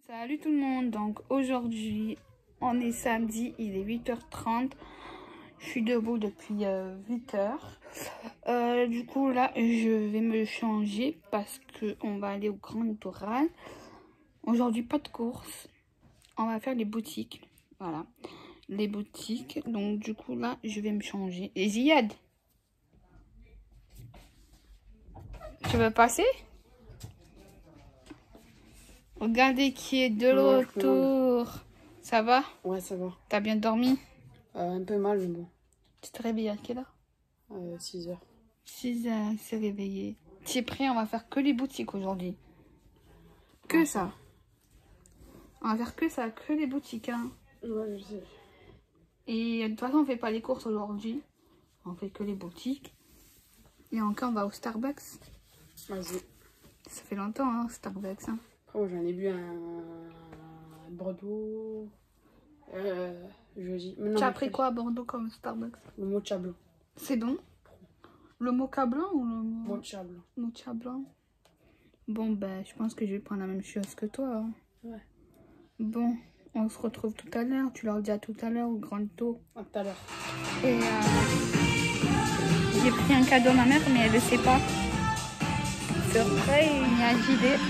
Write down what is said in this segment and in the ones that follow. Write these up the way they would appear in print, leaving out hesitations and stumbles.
Salut tout le monde, donc aujourd'hui on est samedi, il est 8h30, je suis debout depuis 8h. Du coup là je vais me changer parce que on va aller au Grand Littoral. Aujourd'hui pas de course, on va faire les boutiques, voilà, les boutiques. Donc du coup là je vais me changer. Et Ziad, tu veux passer? Regardez qui est de retour. Ça va? Ouais, ça va. T'as bien dormi? Un peu mal, mais bon. Tu te réveilles à quelle heure? 6h. 6h, c'est réveillé. Tu es prêt? On va faire que les boutiques aujourd'hui. Que ça. On va faire que ça, que les boutiques. Hein. Ouais, je sais. Et de toute façon, on fait pas les courses aujourd'hui. On fait que les boutiques. Et encore, on va au Starbucks. Vas-y. Ça fait longtemps, hein, Starbucks. Hein. Oh, j'en ai bu un Bordeaux jeudi. Tu as pris quoi à Bordeaux comme Starbucks? Le mocha blanc. C'est bon? Le mocha blanc ou le Mocha blanc. mocha blanc? Bon, ben, je pense que je vais prendre la même chose que toi. Hein. Ouais. Bon, on se retrouve tout à l'heure. Tu leur dis à tout à l'heure au Grand Taux. À tout à l'heure. Et j'ai pris un cadeau à ma mère, mais elle ne sait pas. Surprise, il y a JD.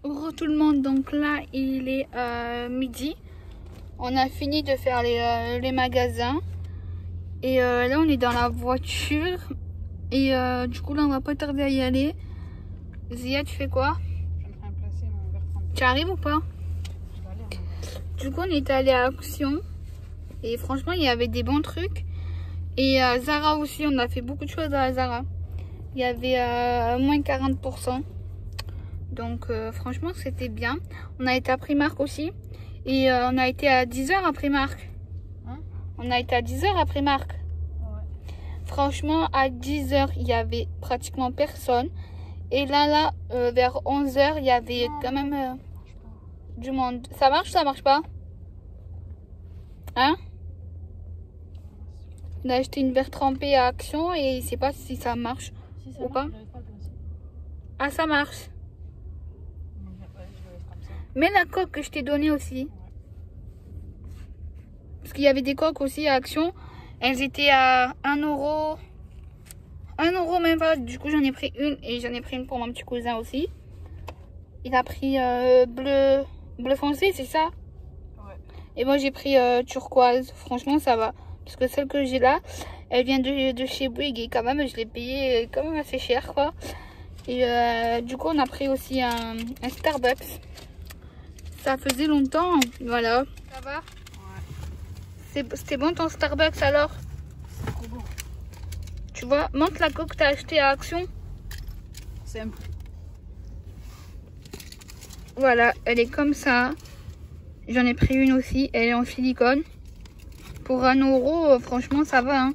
Bonjour tout le monde, donc là il est midi. On a fini de faire les magasins. Et là on est dans la voiture. Et du coup là on va pas tarder à y aller. Zia, tu fais quoi? Je suis en train de placer mon verre trempé. Tu arrives ou pas? Je vais aller, hein. Du coup on est allé à Action. Et franchement il y avait des bons trucs. Et Zara aussi, on a fait beaucoup de choses à Zara. Il y avait moins 40%. Donc franchement c'était bien. On a été à Primark aussi. Et on a été à 10h à Primark. Hein? On a été à 10h à Primark. Ouais. Franchement à 10h il y avait pratiquement personne. Et là vers 11h il y avait quand même du monde. Ça marche ou ça marche pas? Hein? On a acheté une verre trempée à Action et il sait pas si ça marche Si ça ou marche, pas. j'arrive pas à le placer. Ah ça marche. Ouais, je vais mettre comme ça. Mais la coque que je t'ai donnée aussi. Parce qu'il y avait des coques aussi à Action. Elles étaient à 1€. 1€ même pas. Du coup, j'en ai pris une. Et j'en ai pris une pour mon petit cousin aussi. Il a pris bleu foncé, c'est ça? Ouais. Et moi, j'ai pris turquoise. Franchement, ça va. Parce que celle que j'ai là, elle vient de chez Bouygues. Et quand même, je l'ai payée quand même assez cher, quoi. Et du coup, on a pris aussi un Starbucks. Ça faisait longtemps. Voilà. Ça va? C'était bon ton Starbucks alors? C'est trop bon. Tu vois, montre la coque que t'as acheté à Action. Simple. Voilà, elle est comme ça. J'en ai pris une aussi, elle est en silicone. Pour 1€, franchement ça va. Hein.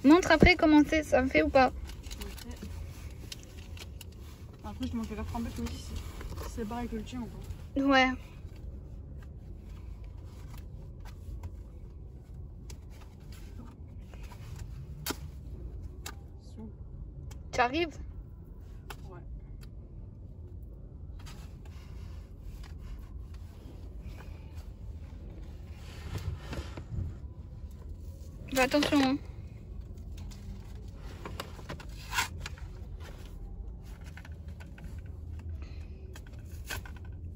Montre après comment c'est, ça me fait ou pas? Après, je m'en fais la trempette, mais si c'est pareil que le tien ou pas? Ouais. Tu arrives? Ouais. Fais attention. Hein.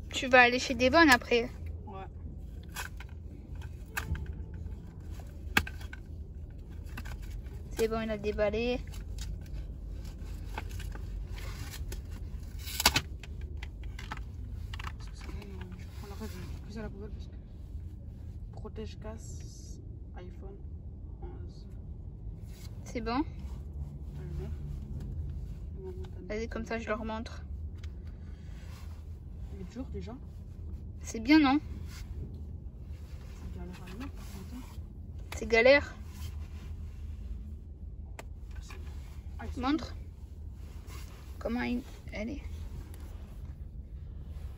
Tu vas aller chez Devon après. Ouais. C'est bon, il a déballé. Je prends la rêve, je vais pousser à la poubelle parce que protège casse iPhone 11. C'est bon? Vas-y, comme ça je leur montre. Il est dur déjà. C'est bien, non? C'est galère à l'heure par contre. C'est galère. Ah, Montre. Comment elle est.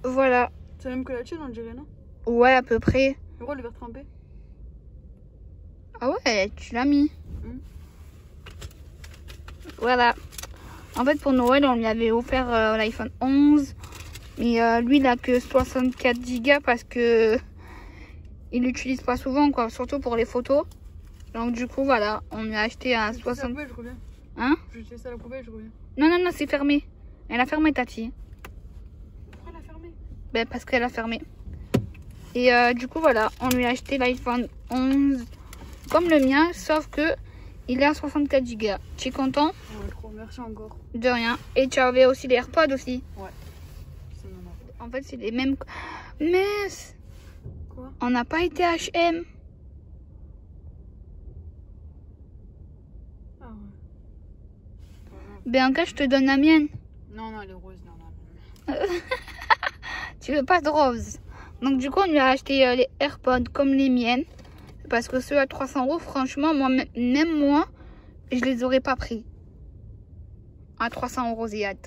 Voilà. C'est la même que la tienne, on dirait, non? Ouais, à peu près. Et pourquoi le verre trempé? Ah ouais, tu l'as mis. Hmm. Voilà. En fait, pour Noël, on lui avait offert l'iPhone 11. Mais lui, il a que 64 Go parce que il l'utilise pas souvent, quoi. Surtout pour les photos. Donc, du coup, voilà. On lui a acheté un 60. Je reviens. Hein? Je vais ça à la poubelle, je reviens. Non, non, non, c'est fermé. Elle a fermé, Tati. Pourquoi elle a fermé? Ben, parce qu'elle a fermé. Et du coup, voilà. On lui a acheté l'iPhone 11 comme le mien. Sauf que il est à 64 Go. Tu es content? Ouais, trop. Merci encore. De rien. Et tu avais aussi les AirPods aussi. Ouais. En fait, c'est les mêmes. Mais Quoi? on n'a pas été à H&M. Ah ouais. Ben, en cas, je te donne la mienne. Non, non, elle est rose. Non, non, non. Tu veux pas de rose. Donc, du coup, on lui a acheté les AirPods comme les miennes. Parce que ceux à 300 €, franchement, moi, même moi, je les aurais pas pris. À 300 € Ziad.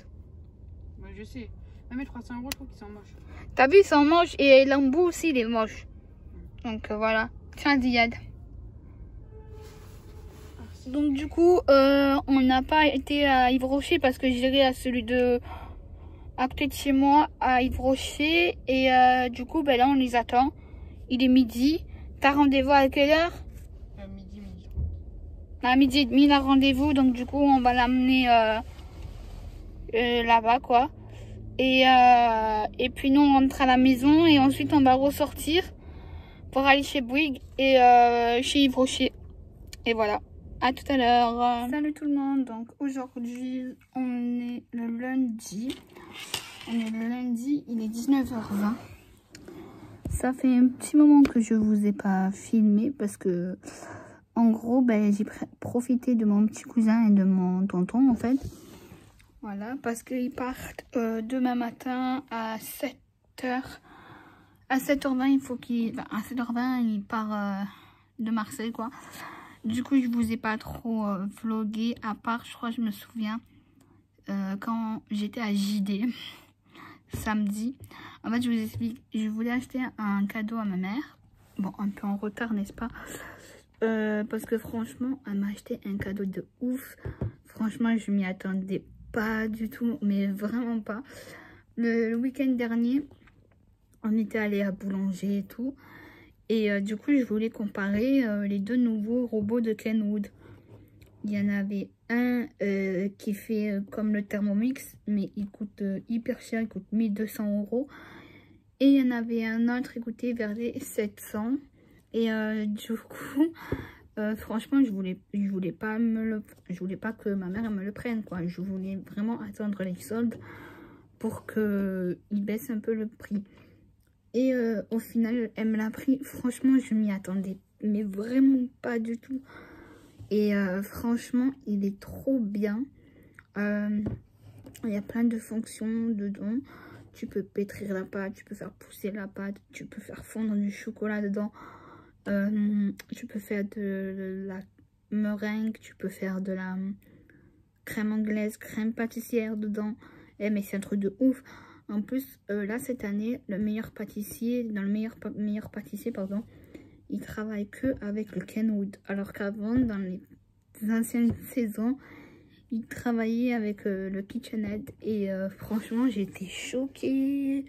Ouais, je sais. Même les 300 €, je trouve qu'ils sont moches. T'as vu, ils sont moches. Et l'embout aussi, il est moche. Donc, voilà. Tiens, Ziad. Donc, du coup, on n'a pas été à Yves Rocher parce que j'irai à celui de... à côté de chez moi, à Yves Rocher. Et du coup, ben là, on les attend. Il est midi. T'as rendez-vous à quelle heure? Midi. À 12h30, il a rendez-vous. Donc, du coup, on va l'amener là-bas, quoi. Et puis, nous, on rentre à la maison. Et ensuite, on va ressortir pour aller chez Bouygues et chez Yves Rocher. Et voilà. À tout à l'heure. Salut tout le monde. Donc, aujourd'hui, on est le lundi. Il est 19h20. Ça fait un petit moment que je vous ai pas filmé parce que, en gros, ben, j'ai profité de mon petit cousin et de mon tonton, en fait. Voilà, parce qu'ils partent demain matin à 7h. À 7h20, il faut qu'il... Enfin, à 7h20, il part de Marseille, quoi. Du coup, je vous ai pas trop vlogué, à part, je crois, je me souviens, quand j'étais à JD. Samedi. En fait, je vous explique. Je voulais acheter un cadeau à ma mère. Bon, un peu en retard, n'est-ce pas? Parce que franchement, elle m'a acheté un cadeau de ouf. Franchement, je m'y attendais pas du tout. Mais vraiment pas. Le week-end dernier, on était allé à Boulanger et tout. Et du coup, je voulais comparer les deux nouveaux robots de Kenwood. Il y en avait un qui fait comme le Thermomix, mais il coûte hyper cher, il coûte 1200 €. Et il y en avait un autre, écoutez, vers les 700. Et du coup, franchement, je voulais pas que ma mère me le prenne, quoi. Je voulais vraiment attendre les soldes pour qu'il baisse un peu le prix. Et au final, elle me l'a pris. Franchement, je m'y attendais, mais vraiment pas du tout. Et franchement, il est trop bien. Il y a plein de fonctions dedans. Tu peux pétrir la pâte, tu peux faire pousser la pâte, tu peux faire fondre du chocolat dedans. Tu peux faire de la meringue, tu peux faire de la crème anglaise, crème pâtissière dedans. Mais c'est un truc de ouf. En plus, là, cette année, le meilleur pâtissier, dans le meilleur pâtissier, pardon, il travaille que avec le Kenwood. Alors qu'avant, dans les anciennes saisons, il travaillait avec le KitchenAid. Et franchement, j'ai été choquée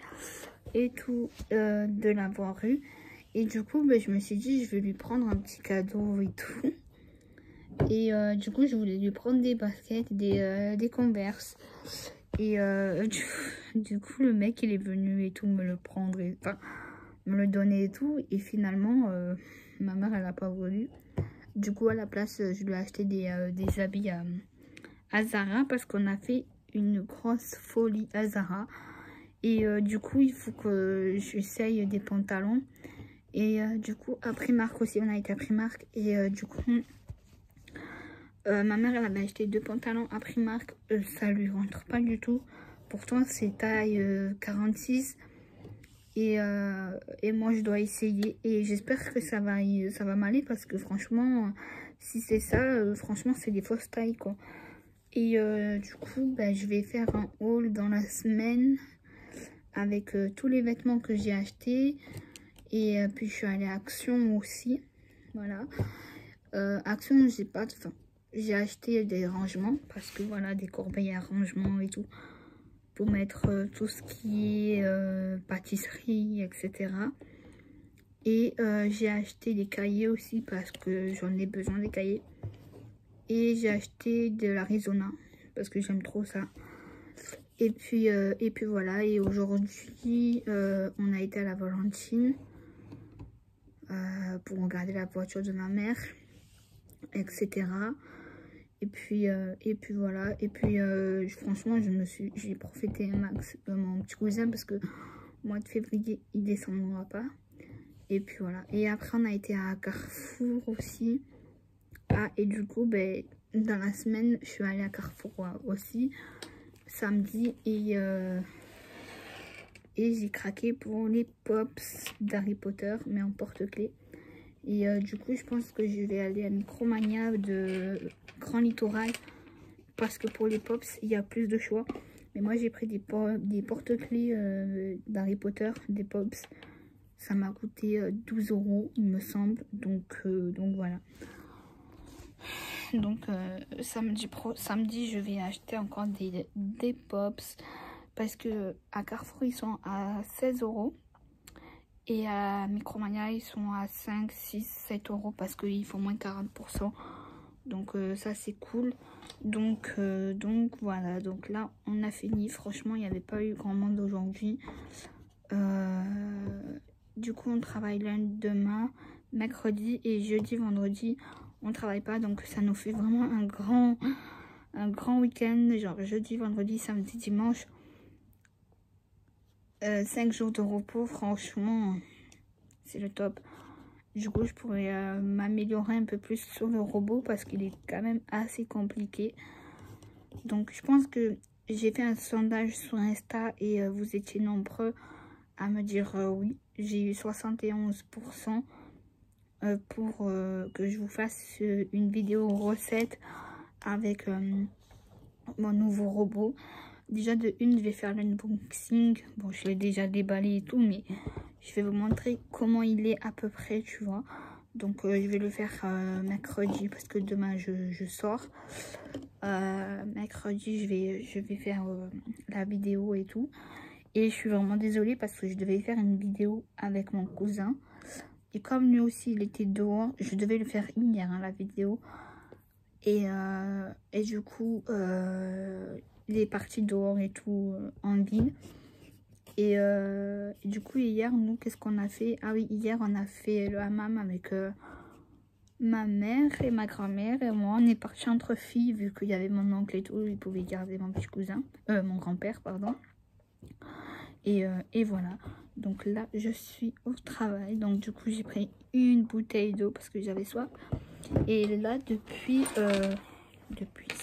et tout de l'avoir eu. Et du coup, ben, je me suis dit, je vais lui prendre un petit cadeau et tout. Et du coup, je voulais lui prendre des baskets, des Converse. Et du coup, le mec, il est venu et tout me le prendre, enfin, me le donner et tout. Et finalement, ma mère, elle n'a pas voulu. Du coup, à la place, je lui ai acheté des habits à Zara parce qu'on a fait une grosse folie à Zara. Et du coup, il faut que j'essaye des pantalons. Et du coup, à Primark aussi, on a été à Primark. Et du coup... ma mère, elle avait acheté 2 pantalons à Primark. Ça lui rentre pas du tout. Pourtant, c'est taille 46. Et moi, je dois essayer. Et j'espère que ça va m'aller. Parce que franchement, si c'est ça, franchement, c'est des fausses tailles, quoi. Et du coup, ben, je vais faire un haul dans la semaine. avec tous les vêtements que j'ai achetés. Et puis je suis allée à Action aussi. Voilà. Action, j'ai acheté des rangements parce que voilà, des corbeilles à rangement et tout. Pour mettre tout ce qui est pâtisserie, etc. Et j'ai acheté des cahiers aussi parce que j'en ai besoin des cahiers. Et j'ai acheté de l'Arizona parce que j'aime trop ça. Et puis voilà. Et aujourd'hui, on a été à la Valentine pour regarder la voiture de ma mère, etc. Et puis voilà. Et puis franchement, j'ai profité un max de mon petit cousin parce que mois de février, il descendra pas. Et puis voilà. Et après, on a été à Carrefour aussi. Ah, et du coup, ben, dans la semaine, je suis allée à Carrefour aussi, samedi. Et j'ai craqué pour les Pops d'Harry Potter, mais en porte-clés. Et du coup, je pense que je vais aller à Micromania de Grand Littoral. Parce que pour les Pops, il y a plus de choix. Mais moi, j'ai pris des porte-clés d'Harry Potter, des Pops. Ça m'a coûté 12 €, il me semble. Donc voilà. Donc samedi, je vais acheter encore des Pops. Parce que à Carrefour, ils sont à 16 €. Et à Micromania, ils sont à 5, 6, 7 € parce qu'ils font moins 40%. Donc ça, c'est cool. Donc voilà. Donc là, on a fini. Franchement, il n'y avait pas eu grand monde aujourd'hui. Du coup, on travaille lundi, demain, mercredi et jeudi, vendredi. On travaille pas. Donc ça nous fait vraiment un grand week-end. Genre jeudi, vendredi, samedi, dimanche. 5 jours de repos, franchement, c'est le top. Du coup, je pourrais m'améliorer un peu plus sur le robot parce qu'il est quand même assez compliqué. Donc, je pense que j'ai fait un sondage sur Insta et vous étiez nombreux à me dire oui. J'ai eu 71% pour que je vous fasse une vidéo recette avec mon nouveau robot. Déjà de une, je vais faire l'unboxing. Bon, je l'ai déjà déballé et tout, mais je vais vous montrer comment il est à peu près, tu vois. Donc, je vais le faire mercredi parce que demain, je sors. Mercredi, je vais faire la vidéo et tout. Et je suis vraiment désolée parce que je devais faire une vidéo avec mon cousin. Et comme lui aussi, il était dehors, je devais le faire hier, hein, la vidéo. Et du coup, il est parti dehors et tout en ville. Et du coup, hier, nous, qu'est-ce qu'on a fait? Ah oui, hier, on a fait le hammam avec ma mère et ma grand-mère et moi. On est parti entre filles, vu qu'il y avait mon oncle et tout. Il pouvait garder mon petit cousin, mon grand-père, pardon. Et voilà. Donc là, je suis au travail. Donc du coup, j'ai pris une bouteille d'eau parce que j'avais soif. Et là, depuis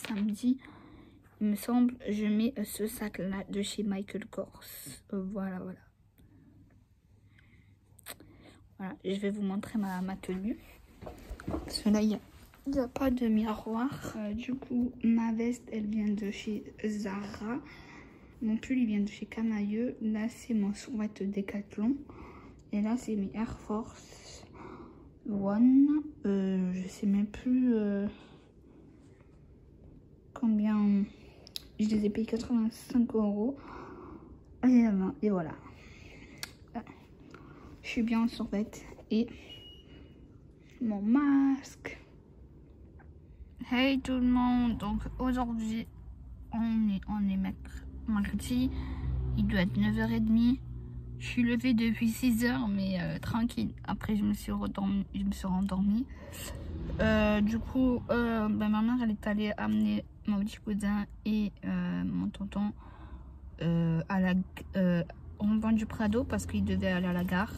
samedi, il me semble, je mets ce sac-là de chez Michael Kors. Voilà. Voilà, je vais vous montrer ma tenue. Parce que là, il n'y a pas de miroir. Du coup, ma veste, elle vient de chez Zara. Mon pull, il vient de chez Camailleux. Là, c'est mon sweat Decathlon. Et là, c'est mes Air Force One. Je sais même plus combien. Je les ai payés 85 €. Et voilà. Je suis bien en survette. Et mon masque. Hey tout le monde. Donc aujourd'hui, on est mardi. Il doit être 9h30. Je suis levée depuis 6 h, mais tranquille. Après, je me suis rendormie. Du coup, ma mère, elle est allée amener mon petit cousin et mon tonton à la rond-point du Prado parce qu'ils devaient aller à la gare.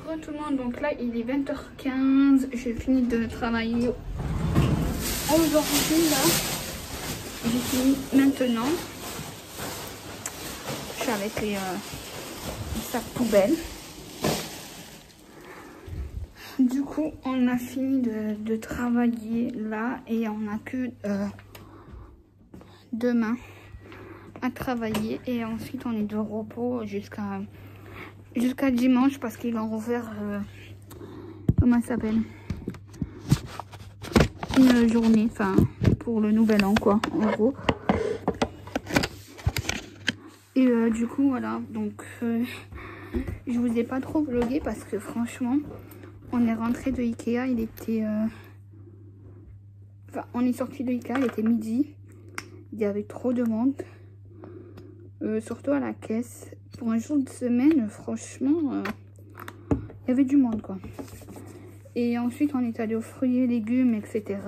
Bonjour tout le monde, donc là il est 20h15, j'ai fini de travailler aujourd'hui là. J'ai fini maintenant. Je suis avec les sacs poubelles. Du coup, on a fini de travailler là et on a que demain à travailler et ensuite on est de repos jusqu'à dimanche parce qu'ils ont rouvert comment ça s'appelle, une journée, enfin pour le nouvel an quoi, en gros. Et du coup voilà, donc je vous ai pas trop vlogué parce que franchement on est rentré de Ikea, il était enfin on est sorti de Ikea, il était midi, il y avait trop de monde, surtout à la caisse. Pour un jour de semaine, franchement il y avait du monde quoi. Et ensuite on est allé aux fruits et légumes, etc.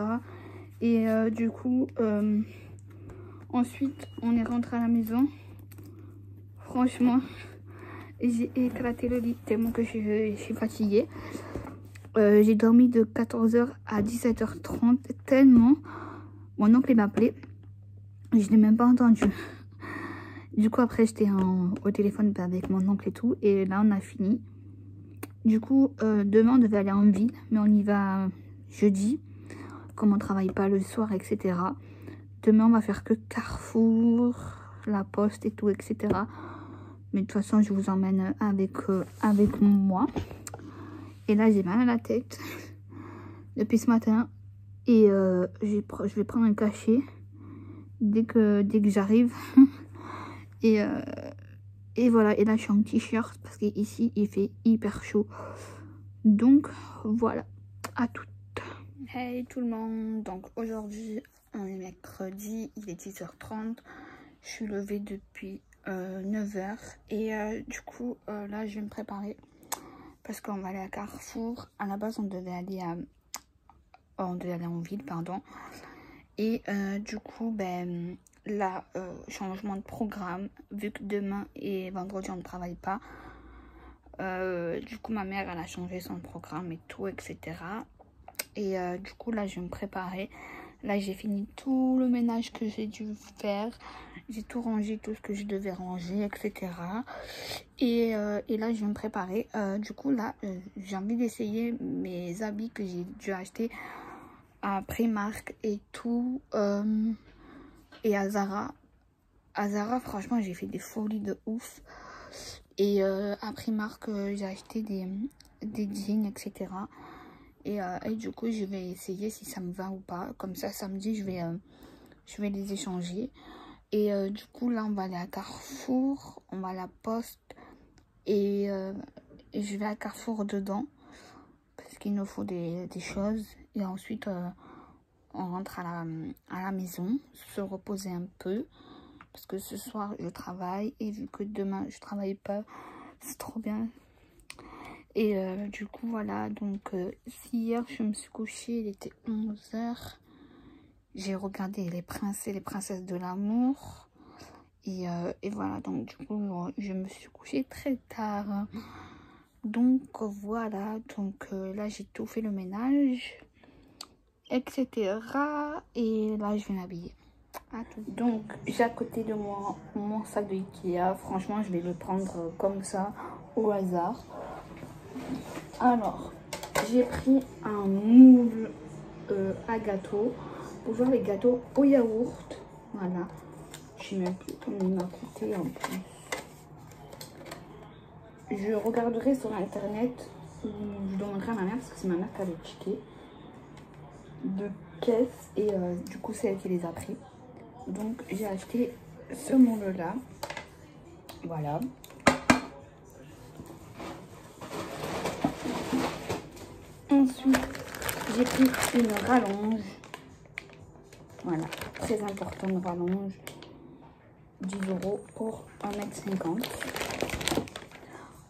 Et du coup ensuite on est rentré à la maison. Franchement j'ai éclaté le lit tellement que je suis fatiguée. J'ai dormi de 14h à 17h30 tellement. Mon oncle m'a appelé, je n'ai même pas entendu. Du coup après j'étais au téléphone avec mon oncle et tout, et là on a fini. Du coup demain on devait aller en ville, mais on y va jeudi comme on travaille pas le soir, etc. Demain on va faire que Carrefour, la poste et tout, etc. Mais de toute façon je vous emmène avec moi. Et là j'ai mal à la tête depuis ce matin, et je vais prendre un cachet dès que j'arrive. Et voilà, et là je suis en t-shirt parce qu'ici il fait hyper chaud. Donc voilà, à toutes. Hey tout le monde, donc aujourd'hui on est mercredi, il est 10h30. Je suis levée depuis 9h et du coup là je vais me préparer parce qu'on va aller à Carrefour. À la base on devait aller en ville, pardon. Et du coup ben là changement de programme, vu que demain et vendredi on ne travaille pas. Du coup ma mère elle a changé son programme et tout, etc. Et du coup là je vais me préparer. Là j'ai fini tout le ménage que j'ai dû faire, j'ai tout rangé, tout ce que je devais ranger, etc. Et là je vais me préparer. Du coup là j'ai envie d'essayer mes habits que j'ai dû acheter à Primark et tout, et à Zara. À Zara franchement j'ai fait des folies de ouf. Et à Primark j'ai acheté des jeans, etc. Et du coup je vais essayer si ça me va ou pas. Comme ça samedi je vais les échanger. Et du coup là on va aller à Carrefour, on va à la poste, et je vais à Carrefour dedans parce qu'il nous faut des choses. Et ensuite on rentre à la maison, se reposer un peu parce que ce soir je travaille, et vu que demain je travaille pas, c'est trop bien. Et du coup voilà, donc si hier je me suis couchée, il était 11h, j'ai regardé Les Princes et les Princesses de l'amour, et voilà, donc du coup je me suis couchée très tard. Donc voilà, donc là j'ai tout fait, le ménage, etc. Et là je vais m'habiller. Donc j'ai à côté de moi mon sac de Ikea. Franchement je vais le prendre comme ça au hasard. Alors j'ai pris un moule à gâteau pour faire les gâteaux au yaourt. Voilà, je sais même plus combien il m'a coûté en plus. Je regarderai sur internet, ou je demanderai à ma mère parce que c'est ma mère qui a les tickets de caisse, et du coup c'est elle qui les a pris. Donc j'ai acheté ce moule là, voilà. Ensuite j'ai pris une rallonge, voilà, très important, une rallonge, 10 € pour 1,50 m.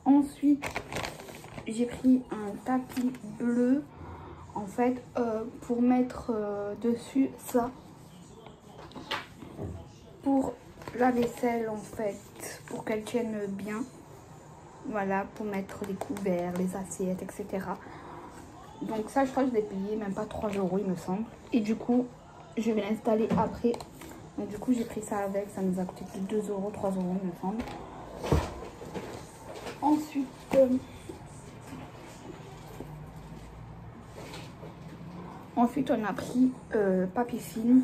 Ensuite j'ai pris un tapis bleu, en fait pour mettre dessus ça, pour la vaisselle en fait, pour qu'elle tienne bien. Voilà, pour mettre les couverts, les assiettes, etc. Donc ça je crois que je l'ai payé même pas 3 € il me semble. Et du coup je vais l'installer après. Donc du coup j'ai pris ça avec, ça nous a coûté plus de 2 €, 3 € il me semble. Ensuite on a pris papier film.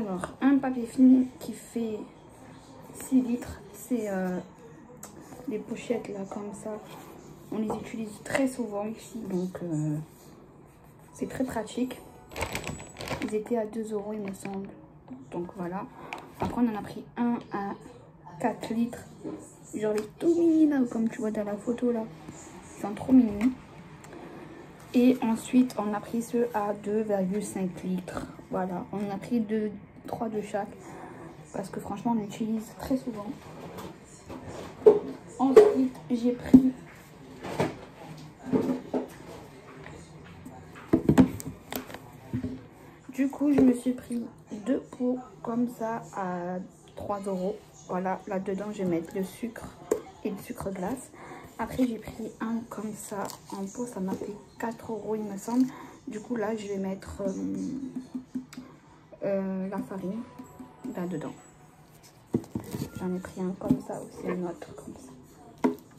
Alors, un papier film qui fait 6 litres. C'est les pochettes là comme ça. On les utilise très souvent ici, donc c'est très pratique. Ils étaient à 2 € il me semble. Donc voilà. Après on en a pris un à 4 litres. Genre les tout mini là, comme tu vois dans la photo là. Ils sont trop mignons. Et ensuite on a pris ceux à 2,5 litres. Voilà. On a pris 3 de chaque. Parce que franchement on l'utilise très souvent. Ensuite j'ai pris du coup je me suis pris 2 pots comme ça à 3 €. Voilà, là dedans je vais mettre le sucre et le sucre glace. Après j'ai pris un comme ça en pot, ça m'a fait 4 € il me semble. Du coup là je vais mettre la farine là dedans. J'en ai pris un comme ça aussi, un autre comme ça.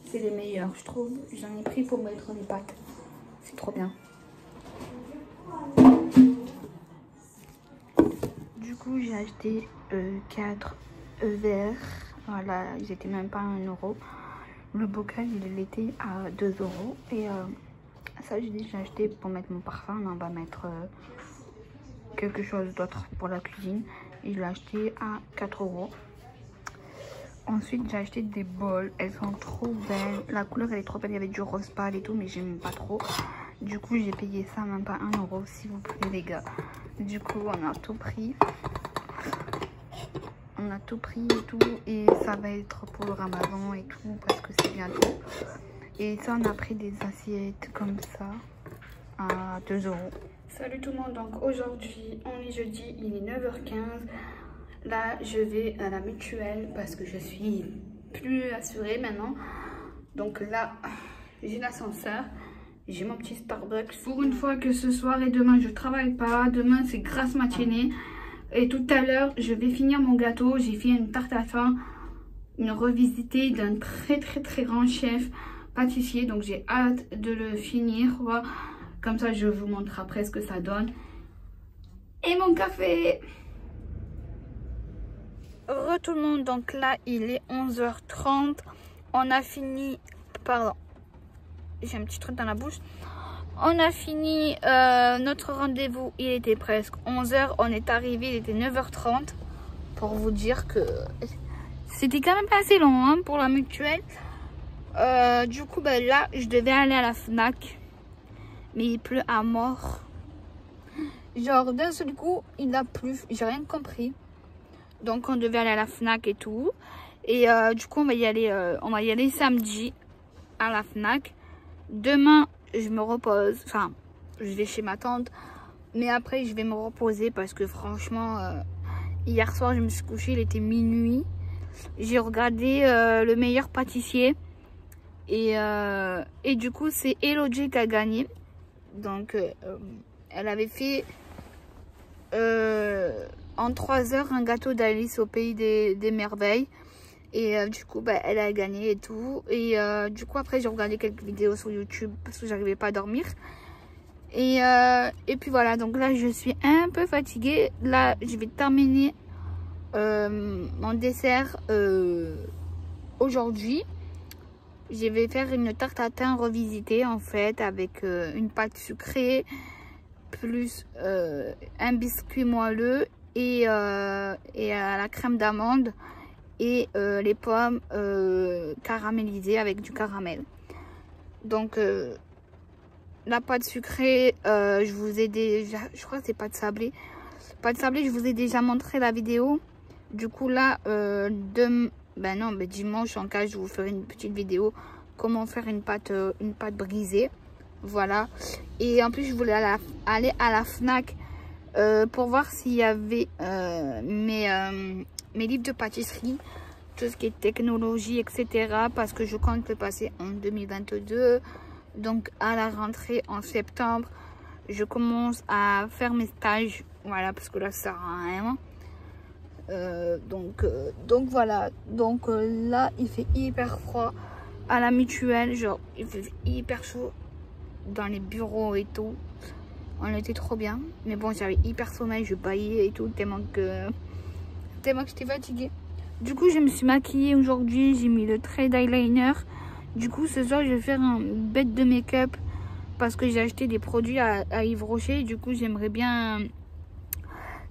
C'est les meilleurs je trouve. J'en ai pris pour mettre les pâtes. C'est trop bien. Du coup j'ai acheté 4 verres. Voilà, ils étaient même pas à 1 €. Le bocal il était à 2 €. Et ça j'ai déjà acheté pour mettre mon parfum. On va mettre quelque chose d'autre pour la cuisine. Et je l'ai acheté à 4 €. Ensuite j'ai acheté des bols. Elles sont trop belles. La couleur elle est trop belle. Il y avait du rose pâle et tout, mais j'aime pas trop. Du coup j'ai payé ça même pas 1 € s'il vous plaît les gars. Du coup on a tout pris. On a tout pris et tout. Et ça va être pour le ramadan et tout parce que c'est bientôt. Et ça on a pris des assiettes comme ça à 2 €. Salut tout le monde, donc aujourd'hui on est jeudi, il est 9h15. Là je vais à la mutuelle parce que je suis plus assurée maintenant. Donc là j'ai l'ascenseur, j'ai mon petit Starbucks. Pour une fois que ce soir et demain je travaille pas, demain c'est grasse matinée. Et tout à l'heure je vais finir mon gâteau, j'ai fait une tarte à faim, une revisitée d'un très grand chef pâtissier. Donc j'ai hâte de le finir, voilà. Comme ça je vous montre après ce que ça donne. Et mon café. Re tout le monde, donc là il est 11h30. On a fini, pardon, j'ai un petit truc dans la bouche. On a fini notre rendez-vous, il était presque 11h. On est arrivé, il était 9h30. Pour vous dire que c'était quand même assez long hein, pour la mutuelle. Du coup ben, là je devais aller à la Fnac. Mais il pleut à mort. Genre d'un seul coup il a plu, j'ai rien compris. Donc on devait aller à la Fnac et tout. Et du coup on va y aller samedi à la Fnac. Demain je me repose. Enfin je vais chez ma tante. Mais après je vais me reposer parce que franchement hier soir je me suis couchée, il était minuit. J'ai regardé le meilleur pâtissier. Et du coup c'est Elodie qui a gagné. Donc elle avait fait en 3 heures un gâteau d'Alice au pays des merveilles. Et du coup bah, elle a gagné et tout. Et du coup après j'ai regardé quelques vidéos sur YouTube parce que j'arrivais pas à dormir. Et puis voilà, donc là je suis un peu fatiguée. Là je vais terminer mon dessert aujourd'hui. Je vais faire une tarte à thym revisitée en fait avec une pâte sucrée plus un biscuit moelleux et à la crème d'amande et les pommes caramélisées avec du caramel. Donc la pâte sucrée, je vous ai déjà, je crois que c'est pâte sablée. Pâte sablée, je vous ai déjà montré la vidéo. Du coup là, dimanche en cas, je vous ferai une petite vidéo comment faire une pâte brisée. Voilà. Et en plus, je voulais aller à la Fnac pour voir s'il y avait mes livres de pâtisserie, tout ce qui est technologie, etc. Parce que je compte le passer en 2022. Donc à la rentrée en septembre, je commence à faire mes stages. Voilà, parce que là, ça sert à rien. Donc voilà. Donc là, il fait hyper froid à la mutuelle. Genre, il fait hyper chaud dans les bureaux et tout. On était trop bien. Mais bon, j'avais hyper sommeil, je baillais et tout, tellement que j'étais fatiguée. Du coup, je me suis maquillée aujourd'hui. J'ai mis le trade eyeliner. Du coup, ce soir, je vais faire un bête de make-up. Parce que j'ai acheté des produits à Yves Rocher. Du coup, j'aimerais bien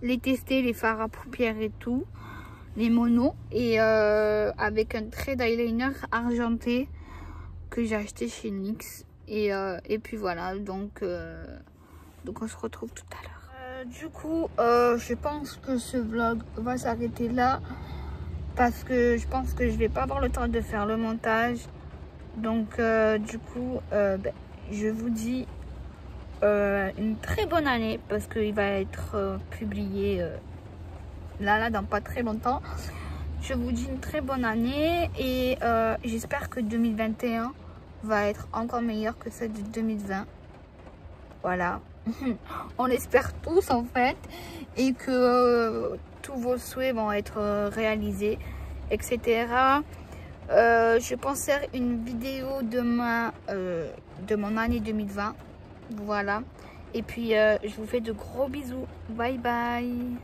les tester, les fards à paupières et tout. Les monos. Et avec un trade eyeliner argenté que j'ai acheté chez NYX. Et puis voilà, donc on se retrouve tout à l'heure. Du coup, je pense que ce vlog va s'arrêter là. Parce que je pense que je vais pas avoir le temps de faire le montage. Donc du coup, je vous dis une très bonne année. Parce qu'il va être publié là dans pas très longtemps. Je vous dis une très bonne année. Et j'espère que 2021 va être encore meilleur que celle de 2020. Voilà. On espère tous en fait. Et que tous vos souhaits vont être réalisés, etc. Je pense faire une vidéo demain de mon année 2020. Voilà. Et puis je vous fais de gros bisous. Bye bye.